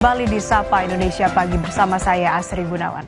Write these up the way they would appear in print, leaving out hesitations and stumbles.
Kembali di Sapa Indonesia Pagi bersama saya Asri Gunawan.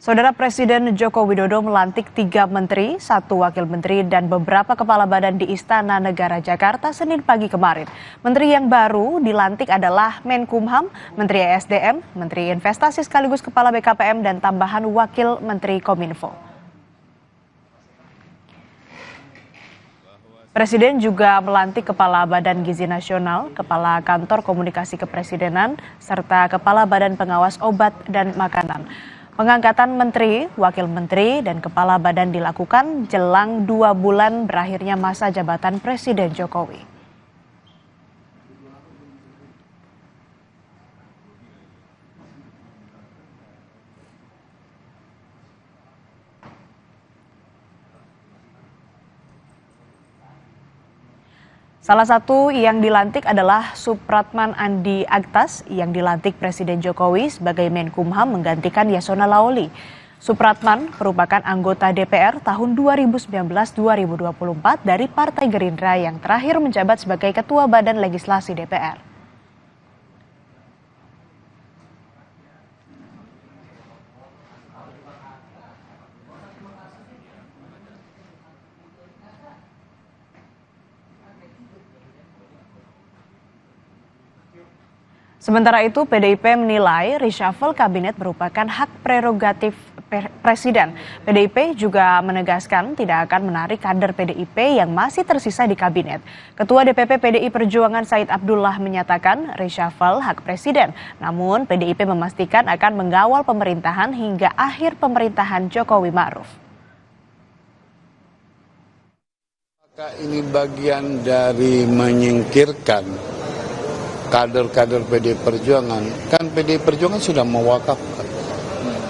Saudara Presiden Joko Widodo melantik 3 menteri, 1 wakil menteri dan beberapa kepala badan di Istana Negara Jakarta Senin pagi kemarin. Menteri yang baru dilantik adalah Menkumham, Menteri ESDM, Menteri Investasi sekaligus Kepala BKPM dan tambahan Wakil Menteri Kominfo. Presiden juga melantik Kepala Badan Gizi Nasional, Kepala Kantor Komunikasi Kepresidenan, serta Kepala Badan Pengawas Obat dan Makanan. Pengangkatan menteri, wakil menteri, dan kepala badan dilakukan jelang 2 bulan berakhirnya masa jabatan Presiden Jokowi. Salah satu yang dilantik adalah Supratman Andi Aktas yang dilantik Presiden Jokowi sebagai Menkumham menggantikan Yasona Laoly. Supratman merupakan anggota DPR tahun 2019-2024 dari Partai Gerindra yang terakhir menjabat sebagai Ketua Badan Legislasi DPR. Sementara itu, PDIP menilai reshuffle kabinet merupakan hak prerogatif Presiden. PDIP juga menegaskan tidak akan menarik kader PDIP yang masih tersisa di kabinet. Ketua DPP PDI Perjuangan Said Abdullah menyatakan reshuffle hak Presiden, namun PDIP memastikan akan mengawal pemerintahan hingga akhir pemerintahan Jokowi Ma'ruf. Apakah ini bagian dari menyingkirkan kader-kader PDI Perjuangan? Kan PDI Perjuangan sudah mewakafkan.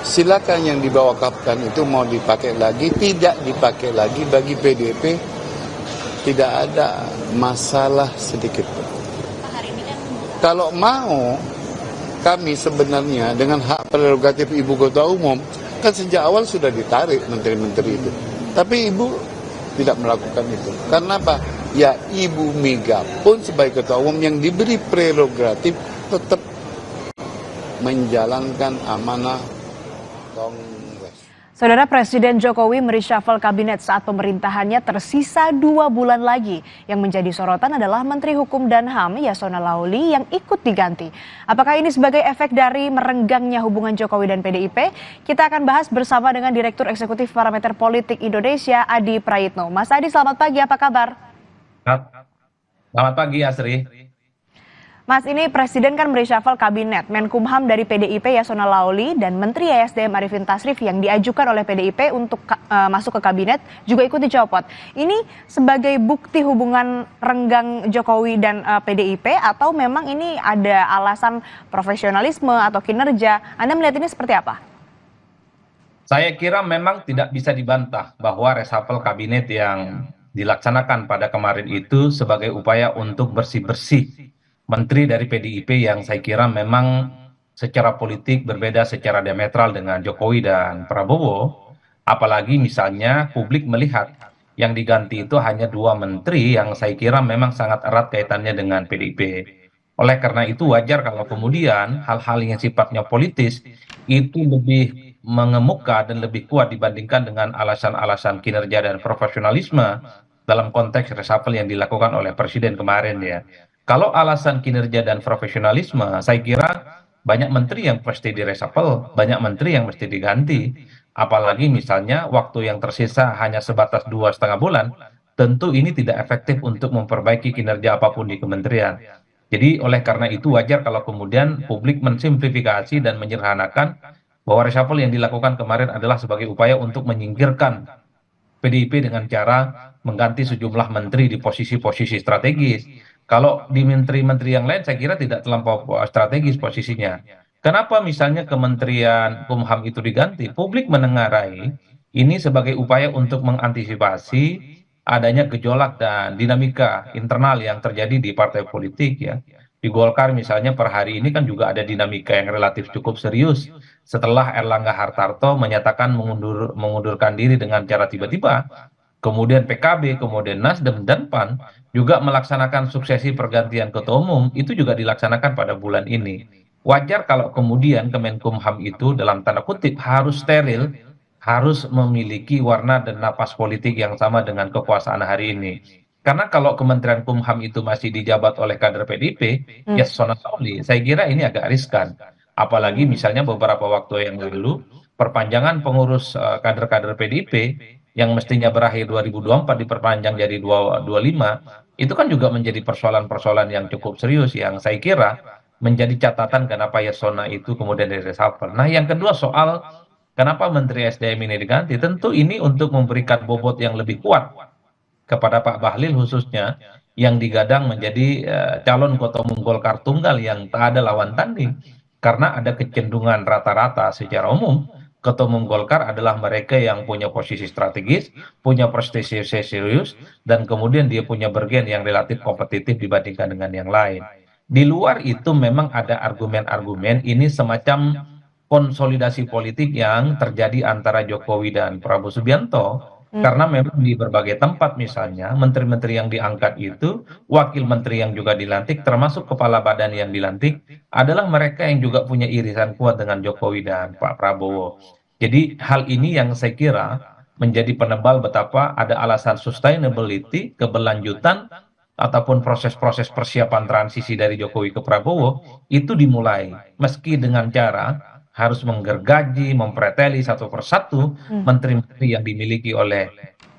Silakan yang diwakafkan itu mau dipakai lagi, tidak dipakai lagi, bagi PDIP tidak ada masalah sedikit. Kalau mau, kami sebenarnya dengan hak prerogatif Ibu Ketua Umum, kan sejak awal sudah ditarik menteri-menteri itu. Tapi Ibu tidak melakukan itu. Karena apa? Ya, Ibu Mega pun sebagai Ketua Umum yang diberi prerogatif tetap menjalankan amanah Kongres. Saudara, Presiden Jokowi mereshuffle kabinet saat pemerintahannya tersisa 2 bulan lagi. Yang menjadi sorotan adalah Menteri Hukum dan HAM Yasona Laoly yang ikut diganti. Apakah ini sebagai efek dari merenggangnya hubungan Jokowi dan PDIP? Kita akan bahas bersama dengan Direktur Eksekutif Parameter Politik Indonesia, Adi Prayitno. Mas Adi, selamat pagi, apa kabar? Selamat pagi, Asri. Mas, ini Presiden kan mereshuffle kabinet. Menkumham dari PDIP Yasona Laoly dan Menteri ESDM Arifin Tasrif yang diajukan oleh PDIP untuk masuk ke kabinet juga ikut dicopot. Ini sebagai bukti hubungan renggang Jokowi dan PDIP atau memang ini ada alasan profesionalisme atau kinerja? Anda melihat ini seperti apa? Saya kira memang tidak bisa dibantah bahwa reshuffle kabinet yang dilaksanakan pada kemarin itu sebagai upaya untuk bersih-bersih menteri dari PDIP yang saya kira memang secara politik berbeda secara diametral dengan Jokowi dan Prabowo. Apalagi misalnya publik melihat yang diganti itu hanya 2 menteri yang saya kira memang sangat erat kaitannya dengan PDIP. Oleh karena itu wajar kalau kemudian hal-hal yang sifatnya politis itu lebih mengemuka dan lebih kuat dibandingkan dengan alasan-alasan kinerja dan profesionalisme dalam konteks reshuffle yang dilakukan oleh Presiden kemarin ya. Kalau alasan kinerja dan profesionalisme, saya kira banyak menteri yang pasti direshuffle, banyak menteri yang mesti diganti. Apalagi misalnya waktu yang tersisa hanya sebatas 2,5 bulan, tentu ini tidak efektif untuk memperbaiki kinerja apapun di kementerian. Jadi oleh karena itu wajar kalau kemudian publik mensimplifikasi dan menyederhanakan bahwa reshuffle yang dilakukan kemarin adalah sebagai upaya untuk menyingkirkan PDIP dengan cara mengganti sejumlah menteri di posisi-posisi strategis. Kalau di menteri-menteri yang lain saya kira tidak terlampau strategis posisinya. Kenapa misalnya Kementerian Kumham itu diganti? Publik menengarai ini sebagai upaya untuk mengantisipasi adanya gejolak dan dinamika internal yang terjadi di partai politik ya. Di Golkar misalnya per hari ini kan juga ada dinamika yang relatif cukup serius setelah Erlangga Hartarto menyatakan mengundurkan diri dengan cara tiba-tiba. Kemudian PKB, kemudian Nasdem dan PAN juga melaksanakan suksesi pergantian ketua umum itu juga dilaksanakan pada bulan ini. wajar kalau kemudian Kemenkumham itu dalam tanda kutip harus steril, harus memiliki warna dan napas politik yang sama dengan kekuasaan hari ini. Karena kalau Kementerian Kumham itu masih dijabat oleh kader PDIP, Hmm. Yasona Lawli, saya kira ini agak riskan. Apalagi misalnya beberapa waktu yang lalu, perpanjangan pengurus kader-kader PDIP yang mestinya berakhir 2024 diperpanjang jadi 2025, itu kan juga menjadi persoalan-persoalan yang cukup serius yang saya kira menjadi catatan kenapa Yasona itu kemudian di reshuffle. Nah, yang kedua soal kenapa Menteri SDM ini diganti, tentu ini untuk memberikan bobot yang lebih kuat kepada Pak Bahlil khususnya yang digadang menjadi calon ketua umum Golkar tunggal yang tak ada lawan tanding karena ada kecenderungan rata-rata secara umum ketua umum Golkar adalah mereka yang punya posisi strategis, punya prestasi serius dan kemudian dia punya bergen yang relatif kompetitif dibandingkan dengan yang lain. Di luar itu memang ada argumen-argumen ini semacam konsolidasi politik yang terjadi antara Jokowi dan Prabowo Subianto karena memang di berbagai tempat misalnya menteri-menteri yang diangkat itu, wakil menteri yang juga dilantik, termasuk kepala badan yang dilantik adalah mereka yang juga punya irisan kuat dengan Jokowi dan Pak Prabowo. Jadi hal ini yang saya kira menjadi penebal betapa ada alasan sustainability, keberlanjutan ataupun proses-proses persiapan transisi dari Jokowi ke Prabowo itu dimulai meski dengan cara harus menggergaji, mempreteli satu persatu menteri-menteri yang dimiliki oleh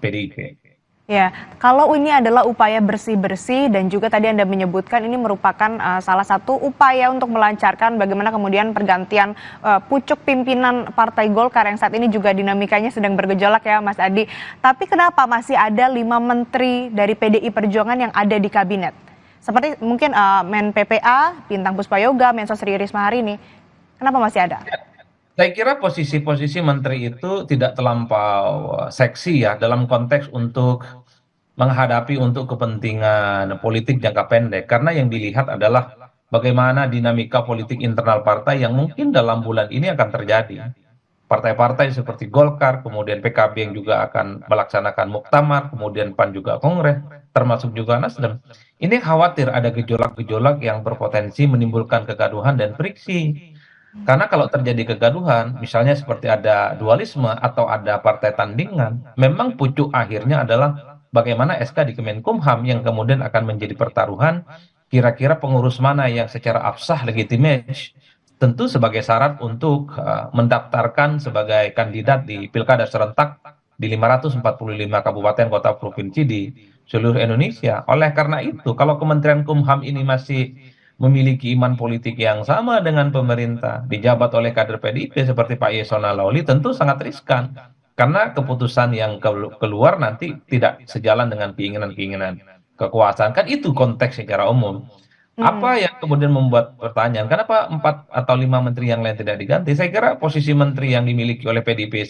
PDIP. Ya, kalau ini adalah upaya bersih-bersih dan juga tadi Anda menyebutkan ini merupakan salah satu upaya untuk melancarkan bagaimana kemudian pergantian pucuk pimpinan Partai Golkar yang saat ini juga dinamikanya sedang bergejolak ya Mas Adi. Tapi kenapa masih ada 5 menteri dari PDI Perjuangan yang ada di kabinet? Seperti mungkin Men PPA, Bintang Puspayoga, Mensos Risma hari ini. Kenapa masih ada? Saya kira posisi-posisi menteri itu tidak terlampau seksi ya dalam konteks untuk menghadapi untuk kepentingan politik jangka pendek. Karena yang dilihat adalah bagaimana dinamika politik internal partai yang mungkin dalam bulan ini akan terjadi. Partai-partai seperti Golkar, kemudian PKB yang juga akan melaksanakan muktamar, kemudian PAN juga kongres, termasuk juga Nasdem. Ini khawatir ada gejolak-gejolak yang berpotensi menimbulkan kegaduhan dan friksi. Karena kalau terjadi kegaduhan, misalnya seperti ada dualisme atau ada partai tandingan, memang pucuk akhirnya adalah bagaimana SK di Kemenkumham yang kemudian akan menjadi pertaruhan kira-kira pengurus mana yang secara absah legitimate tentu sebagai syarat untuk mendaftarkan sebagai kandidat di pilkada serentak di 545 kabupaten kota provinsi di seluruh Indonesia. Oleh karena itu, kalau Kementerian Kumham ini masih memiliki iman politik yang sama dengan pemerintah, dijabat oleh kader PDIP seperti Pak Yasona Lawli, tentu sangat riskan. Karena keputusan yang keluar nanti tidak sejalan dengan keinginan-keinginan kekuasaan. Kan itu konteks secara umum. Apa yang kemudian membuat pertanyaan, kenapa 4 atau 5 menteri yang lain tidak diganti? Saya kira posisi menteri yang dimiliki oleh PDIP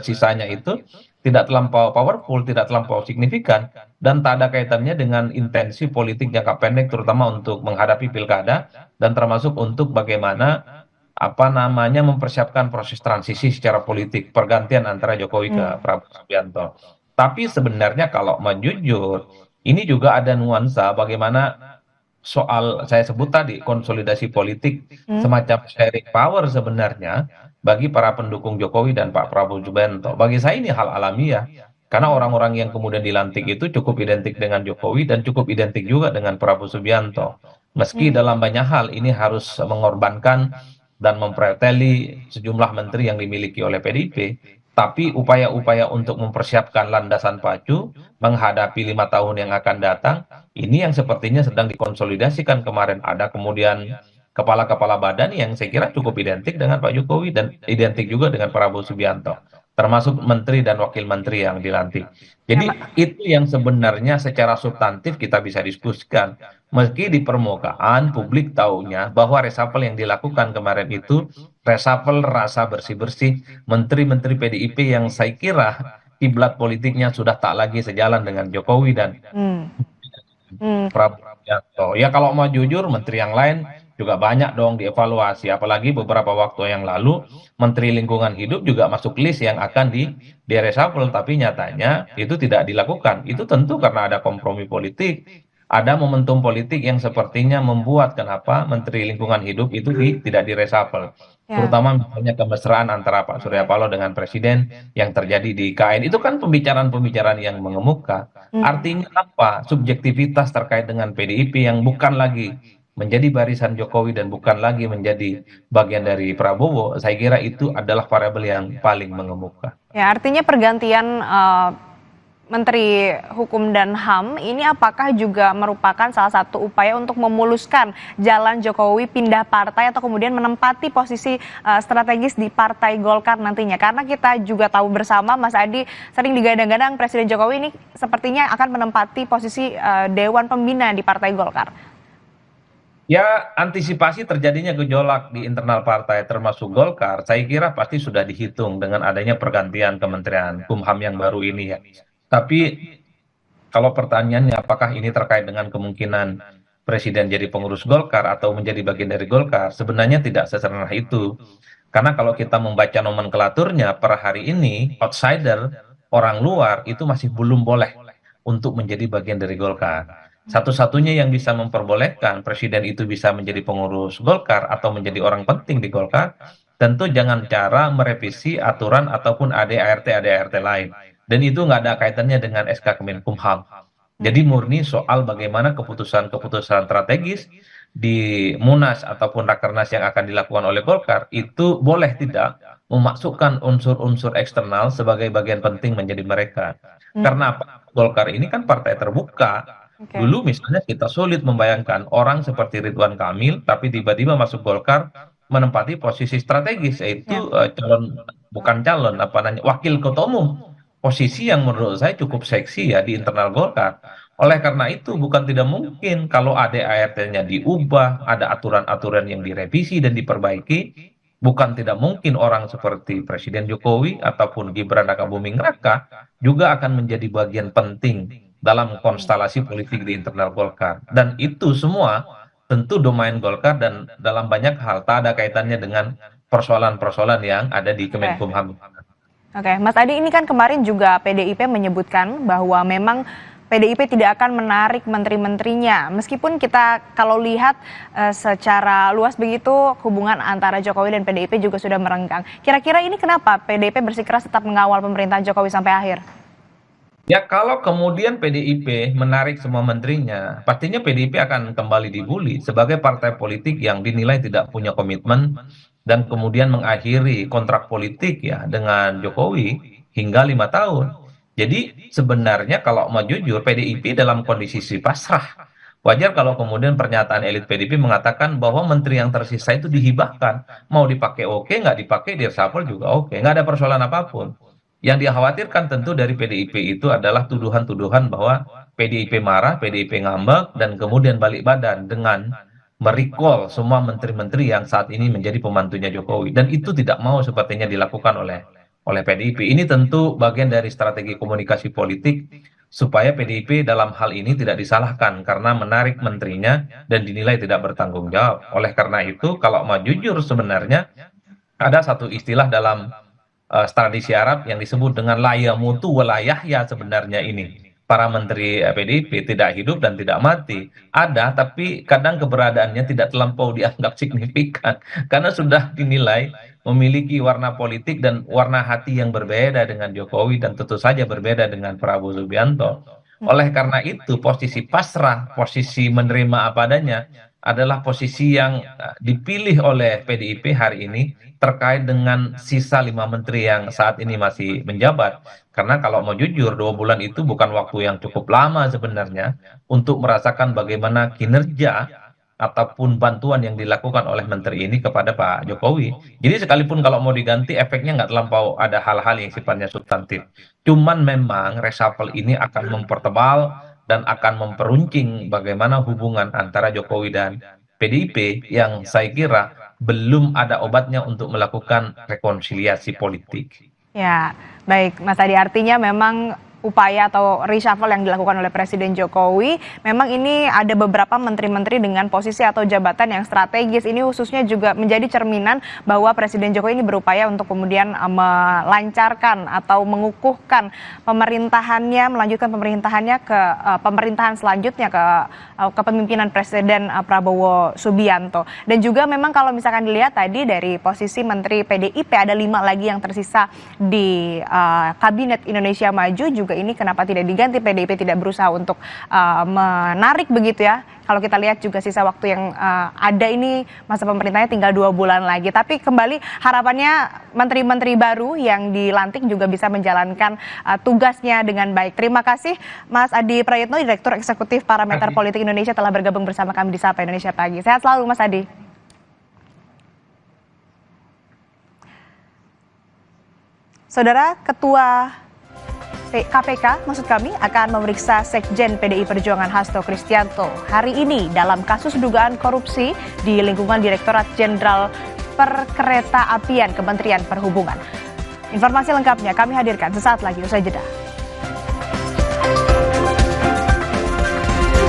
sisanya itu tidak terlampau powerful, tidak terlampau signifikan, dan tak ada kaitannya dengan intensi politik jangka pendek, terutama untuk menghadapi pilkada, dan termasuk untuk bagaimana mempersiapkan proses transisi secara politik, pergantian antara Jokowi ke Prabowo Subianto. Tapi sebenarnya kalau mau jujur, ini juga ada nuansa bagaimana soal saya sebut tadi konsolidasi politik semacam sharing power sebenarnya bagi para pendukung Jokowi dan Pak Prabowo Subianto. Bagi saya ini hal alamiah karena orang-orang yang kemudian dilantik itu cukup identik dengan Jokowi dan cukup identik juga dengan Prabowo Subianto. Meski dalam banyak hal ini harus mengorbankan dan mempreteli sejumlah menteri yang dimiliki oleh PDIP, tapi upaya-upaya untuk mempersiapkan landasan pacu menghadapi 5 tahun yang akan datang, ini yang sepertinya sedang dikonsolidasikan. Kemarin ada kemudian kepala-kepala badan yang saya kira cukup identik dengan Pak Jokowi dan identik juga dengan Prabowo Subianto, termasuk menteri dan wakil menteri yang dilantik. Jadi itu yang sebenarnya secara substantif kita bisa diskusikan. Meski di permukaan publik taunya bahwa reshuffle yang dilakukan kemarin itu reshuffle rasa bersih-bersih menteri-menteri PDIP yang saya kira kiblat politiknya sudah tak lagi sejalan dengan Jokowi dan Prabowo Subianto. Ya kalau mau jujur menteri yang lain juga banyak dong dievaluasi, apalagi beberapa waktu yang lalu Menteri Lingkungan Hidup juga masuk list yang akan di reshuffle, tapi nyatanya itu tidak dilakukan. Itu tentu karena ada kompromi politik ada momentum politik yang sepertinya membuat kenapa Menteri Lingkungan Hidup itu tidak diresapel. Ya. Terutama misalnya kemesraan antara Pak Surya Paloh dengan Presiden yang terjadi di IKN. Itu kan pembicaraan-pembicaraan yang mengemuka. Hmm. Artinya apa? Subjektivitas terkait dengan PDIP yang bukan lagi menjadi barisan Jokowi dan bukan lagi menjadi bagian dari Prabowo, saya kira itu adalah variabel yang paling mengemuka. Ya, artinya pergantian Menteri Hukum dan HAM ini apakah juga merupakan salah satu upaya untuk memuluskan jalan Jokowi pindah partai atau kemudian menempati posisi strategis di Partai Golkar nantinya? Karena kita juga tahu bersama, Mas Adi, sering digadang-gadang Presiden Jokowi ini sepertinya akan menempati posisi Dewan Pembina di Partai Golkar. Ya, antisipasi terjadinya gejolak di internal partai termasuk Golkar, saya kira pasti sudah dihitung dengan adanya pergantian Kementerian Kumham yang baru ini ya. Tapi kalau pertanyaannya apakah ini terkait dengan kemungkinan Presiden jadi pengurus Golkar atau menjadi bagian dari Golkar, sebenarnya tidak sesederhana itu. Karena kalau kita membaca nomenklaturnya per hari ini, outsider, orang luar itu masih belum boleh untuk menjadi bagian dari Golkar. Satu-satunya yang bisa memperbolehkan Presiden itu bisa menjadi pengurus Golkar atau menjadi orang penting di Golkar, tentu jangan cara merevisi aturan ataupun ADART lain. Dan itu nggak ada kaitannya dengan SK Kemenkumham. Jadi murni soal bagaimana keputusan-keputusan strategis di Munas ataupun Rakernas yang akan dilakukan oleh Golkar itu boleh tidak memasukkan unsur-unsur eksternal sebagai bagian penting menjadi mereka. Hmm. Karena apa? Golkar ini kan partai terbuka. Oke. Dulu misalnya kita sulit membayangkan orang seperti Ridwan Kamil tapi tiba-tiba masuk Golkar menempati posisi strategis Ya. yaitu calon bukan calon apa namanya wakil ketua umum, posisi yang menurut saya cukup seksi ya di internal Golkar. Oleh karena itu bukan tidak mungkin kalau ADART-nya diubah, ada aturan-aturan yang direvisi dan diperbaiki, bukan tidak mungkin orang seperti Presiden Jokowi ataupun Gibran Rakabuming Raka juga akan menjadi bagian penting dalam konstelasi politik di internal Golkar. Dan itu semua tentu domain Golkar dan dalam banyak hal tak ada kaitannya dengan persoalan-persoalan yang ada di Oke. Kemenkumham. Oke, Mas Adi, ini kan kemarin juga PDIP menyebutkan bahwa memang PDIP tidak akan menarik menteri-menterinya. Meskipun kita kalau lihat secara luas begitu hubungan antara Jokowi dan PDIP juga sudah merenggang. Kira-kira ini kenapa PDIP bersikeras tetap mengawal pemerintahan Jokowi sampai akhir? Ya kalau kemudian PDIP menarik semua menterinya, pastinya PDIP akan kembali dibully sebagai partai politik yang dinilai tidak punya komitmen dan kemudian mengakhiri kontrak politik ya dengan Jokowi hingga 5 tahun. Jadi sebenarnya kalau mau jujur PDIP dalam kondisi pasrah. Wajar kalau kemudian pernyataan elit PDIP mengatakan bahwa menteri yang tersisa itu dihibahkan. Mau dipakai oke, nggak dipakai di reshuffle juga oke. Nggak ada persoalan apapun. Yang dikhawatirkan tentu dari PDIP itu adalah tuduhan-tuduhan bahwa PDIP marah, PDIP ngambek, dan kemudian balik badan dengan merecall semua menteri-menteri yang saat ini menjadi pembantunya Jokowi. Dan itu tidak mau sepertinya dilakukan oleh PDIP. Ini tentu bagian dari strategi komunikasi politik supaya PDIP dalam hal ini tidak disalahkan karena menarik menterinya dan dinilai tidak bertanggung jawab. Oleh karena itu, kalau mau jujur sebenarnya ada satu istilah dalam tradisi Arab yang disebut dengan laya mutu walayah ya sebenarnya ini. Para menteri PDIP tidak hidup dan tidak mati. Ada, tapi kadang keberadaannya tidak terlampau dianggap signifikan. Karena sudah dinilai memiliki warna politik dan warna hati yang berbeda dengan Jokowi dan tentu saja berbeda dengan Prabowo Subianto. Oleh karena itu, posisi pasrah, posisi menerima apa adanya adalah posisi yang dipilih oleh PDIP hari ini terkait dengan sisa 5 menteri yang saat ini masih menjabat. Karena kalau mau jujur, 2 bulan itu bukan waktu yang cukup lama sebenarnya untuk merasakan bagaimana kinerja ataupun bantuan yang dilakukan oleh menteri ini kepada Pak Jokowi. Jadi sekalipun kalau mau diganti, efeknya nggak terlampau ada hal-hal yang sifatnya substantif. Cuman memang reshuffle ini akan mempertebal dan akan memperuncing bagaimana hubungan antara Jokowi dan PDIP yang saya kira belum ada obatnya untuk melakukan rekonsiliasi politik. Ya, baik Mas Adi, artinya memang upaya atau reshuffle yang dilakukan oleh Presiden Jokowi, memang ini ada beberapa menteri-menteri dengan posisi atau jabatan yang strategis. Ini khususnya juga menjadi cerminan bahwa Presiden Jokowi ini berupaya untuk kemudian melancarkan atau mengukuhkan pemerintahannya, melanjutkan pemerintahannya ke pemerintahan selanjutnya ke kepemimpinan Presiden Prabowo Subianto. Dan juga memang kalau misalkan dilihat tadi dari posisi Menteri PDIP ada 5 lagi yang tersisa di Kabinet Indonesia Maju, juga ini kenapa tidak diganti, PDIP tidak berusaha untuk menarik begitu ya. Kalau kita lihat juga sisa waktu yang ada ini masa pemerintahnya tinggal 2 bulan lagi. Tapi kembali harapannya menteri-menteri baru yang dilantik juga bisa menjalankan tugasnya dengan baik. Terima kasih Mas Adi Prayitno, Direktur Eksekutif Parameter Politik Indonesia telah bergabung bersama kami di Sapa Indonesia Pagi. Sehat selalu Mas Adi. Saudara, Ketua KPK maksud kami akan memeriksa Sekjen PDI Perjuangan Hasto Kristianto hari ini dalam kasus dugaan korupsi di lingkungan Direktorat Jenderal Perkeretaapian Kementerian Perhubungan. Informasi lengkapnya kami hadirkan sesaat lagi usai jeda.